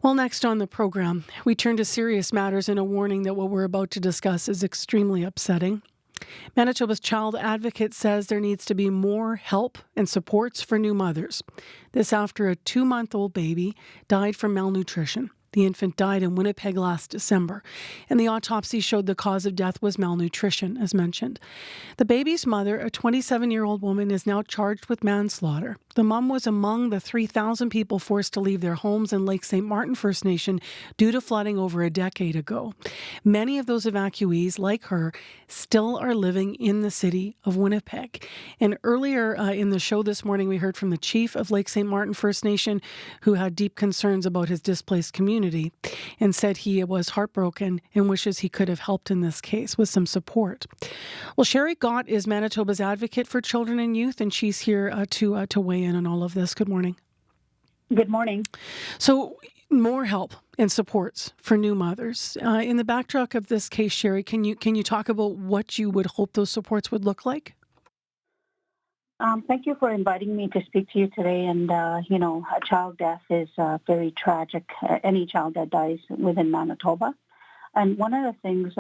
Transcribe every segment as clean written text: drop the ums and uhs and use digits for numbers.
Well, next on the program, we turn to serious matters and a warning that what we're about to discuss is extremely upsetting. Manitoba's child advocate says there needs to be more help and supports for new mothers. This after a 2-month-old baby died from malnutrition. The infant died in Winnipeg last December, and the autopsy showed the cause of death was malnutrition, as mentioned. The baby's mother, a 27-year-old woman, is now charged with manslaughter. The mom was among the 3,000 people forced to leave their homes in Lake St. Martin First Nation due to flooding over a decade ago. Many of those evacuees, like her, still are living in the city of Winnipeg. And earlier in the show this morning, we heard from the chief of Lake St. Martin First Nation, who had deep concerns about his displaced community and said he was heartbroken and wishes he could have helped in this case with some support. Well, Sherry Gott is Manitoba's advocate for children and youth, and she's here to weigh in on all of this. Good morning. Good morning. So, more help and supports for new mothers. In the backdrop of this case, Sherry, can you talk about what you would hope those supports would look like? Thank you for inviting me to speak to you today. And, a child death is very tragic, any child that dies within Manitoba. And one of the things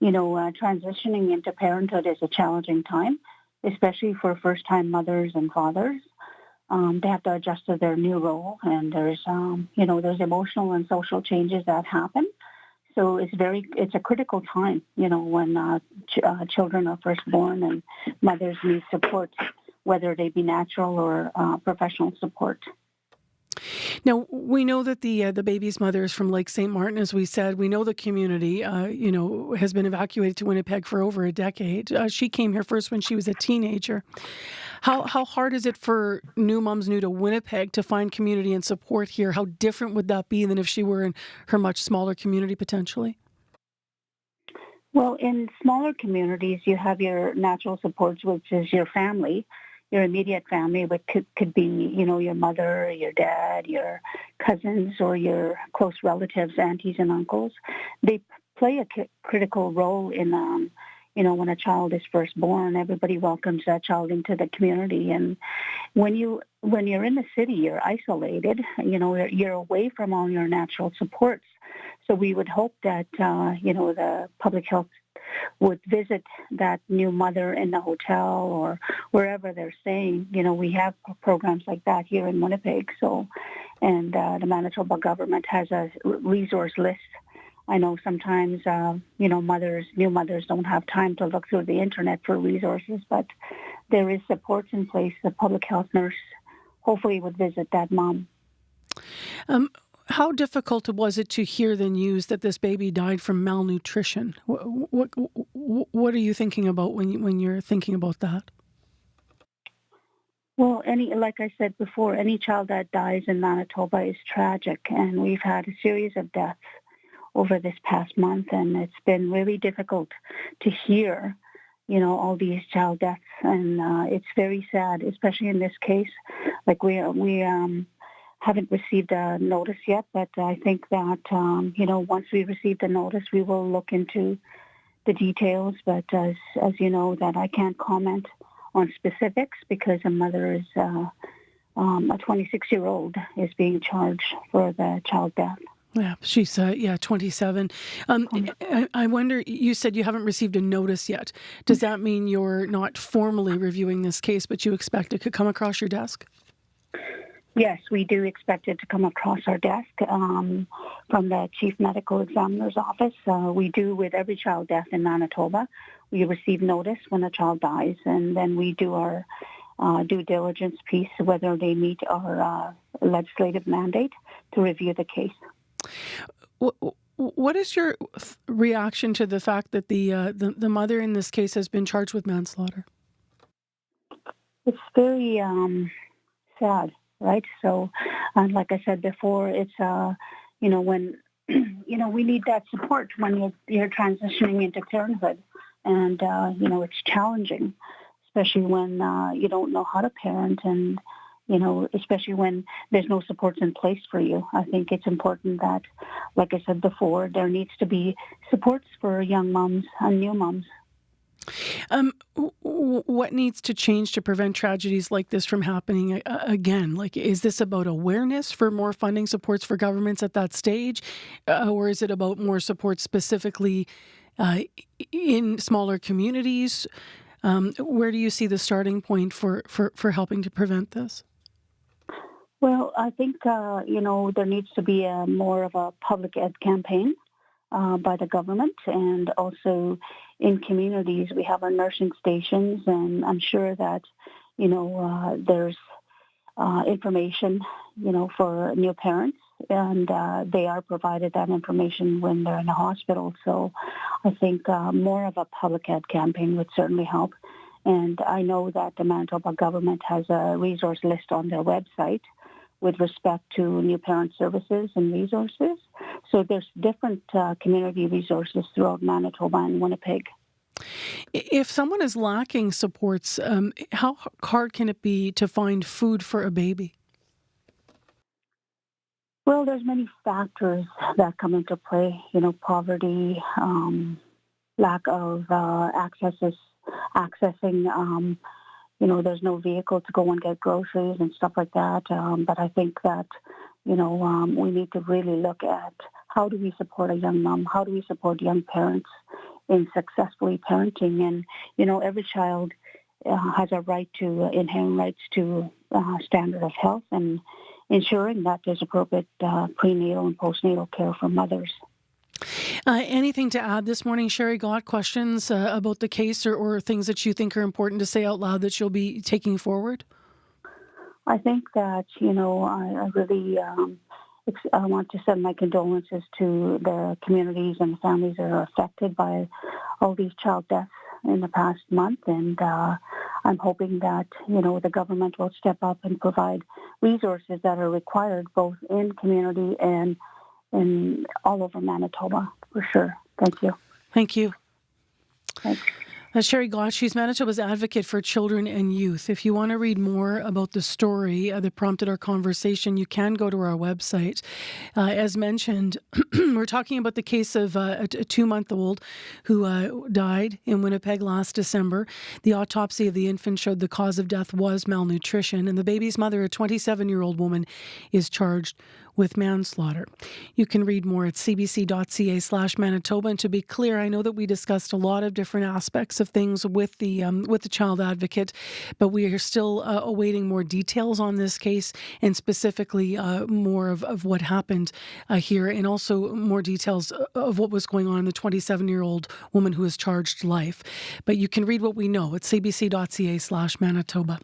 transitioning into parenthood is a challenging time, especially for first-time mothers and fathers. They have to adjust to their new role, and there's emotional and social changes that happen. So it's a critical time, when children are first born and mothers need support, whether they be natural or professional support. Now, we know that the baby's mother is from Lake St. Martin, as we said. We know the community, has been evacuated to Winnipeg for over a decade. She came here first when she was a teenager. How hard is it for new moms new to Winnipeg to find community and support here? How different would that be than if she were in her much smaller community potentially? Well, in smaller communities, you have your natural supports, which is your family, your immediate family, which could be, your mother, your dad, your cousins, or your close relatives, aunties and uncles. They play a critical role in, when a child is first born. Everybody welcomes that child into the community. And when you're in the city, you're isolated. You're away from all your natural supports. So we would hope that, the public health would visit that new mother in the hotel or wherever they're staying. We have programs like that here in Winnipeg. So, and the Manitoba government has a resource list. I know sometimes, new mothers don't have time to look through the internet for resources, but there is supports in place. The public health nurse hopefully would visit that mom. How difficult was it to hear the news that this baby died from malnutrition? What are you thinking about when you're thinking about that? Well, like I said before, any child that dies in Manitoba is tragic, and we've had a series of deaths over this past month, and it's been really difficult to hear, all these child deaths, and it's very sad, especially in this case. Like we haven't received a notice yet, but I think that, once we receive the notice, we will look into the details. But as you know, that I can't comment on specifics because a mother is, a 26-year-old is being charged for the child death. Yeah, she's 27. I wonder, you said you haven't received a notice yet. Does that mean you're not formally reviewing this case, but you expect it could come across your desk? Yes, we do expect it to come across our desk from the Chief Medical Examiner's Office. We do with every child death in Manitoba. We receive notice when a child dies, and then we do our due diligence piece, whether they meet our legislative mandate to review the case. What is your reaction to the fact that the mother in this case has been charged with manslaughter? It's very sad. Right. So, like I said before, it's, when, we need that support when you're transitioning into parenthood. And, it's challenging, especially when you don't know how to parent and, especially when there's no supports in place for you. I think it's important that, like I said before, there needs to be supports for young moms and new moms. What needs to change to prevent tragedies like this from happening again? Like, is this about awareness for more funding supports for governments at that stage, or is it about more support specifically uh, in smaller communities? Where do you see the starting point for helping to prevent this? Well, I think, there needs to be more of a public ed campaign by the government, and also in communities we have our nursing stations, and I'm sure that there's information for new parents, and they are provided that information when they're in the hospital. So I think more of a public ed campaign would certainly help. And I know that the Manitoba government has a resource list on their website with respect to new parent services and resources. So there's different community resources throughout Manitoba and Winnipeg. If someone is lacking supports, how hard can it be to find food for a baby? Well, there's many factors that come into play. Poverty, lack of accessing. There's no vehicle to go and get groceries and stuff like that. But I think that we need to really look at how do we support a young mom? How do we support young parents in successfully parenting? And every child has a right to inherent rights to standard of health, and ensuring that there's appropriate prenatal and postnatal care for mothers. Anything to add this morning, Sherry? Gott, questions about the case, or things that you think are important to say out loud that you'll be taking forward? I think that, I really I want to send my condolences to the communities and families that are affected by all these child deaths in the past month. And I'm hoping that, the government will step up and provide resources that are required both in community and in all over Manitoba, for sure. Thank you. Thank you. Thanks. Sherry Gott, she's Manitoba's advocate for children and youth. If you want to read more about the story that prompted our conversation, you can go to our website. As mentioned, we're talking about the case of a 2-month-old who died in Winnipeg last December. The autopsy of the infant showed the cause of death was malnutrition, and the baby's mother, a 27-year-old woman, is charged with manslaughter. You can read more at cbc.ca/Manitoba. And to be clear, I know that we discussed a lot of different aspects of things with the child advocate, but we are still awaiting more details on this case, and specifically more of what happened here, and also more details of what was going on in the 27-year-old woman who was charged life. But you can read what we know at cbc.ca/Manitoba.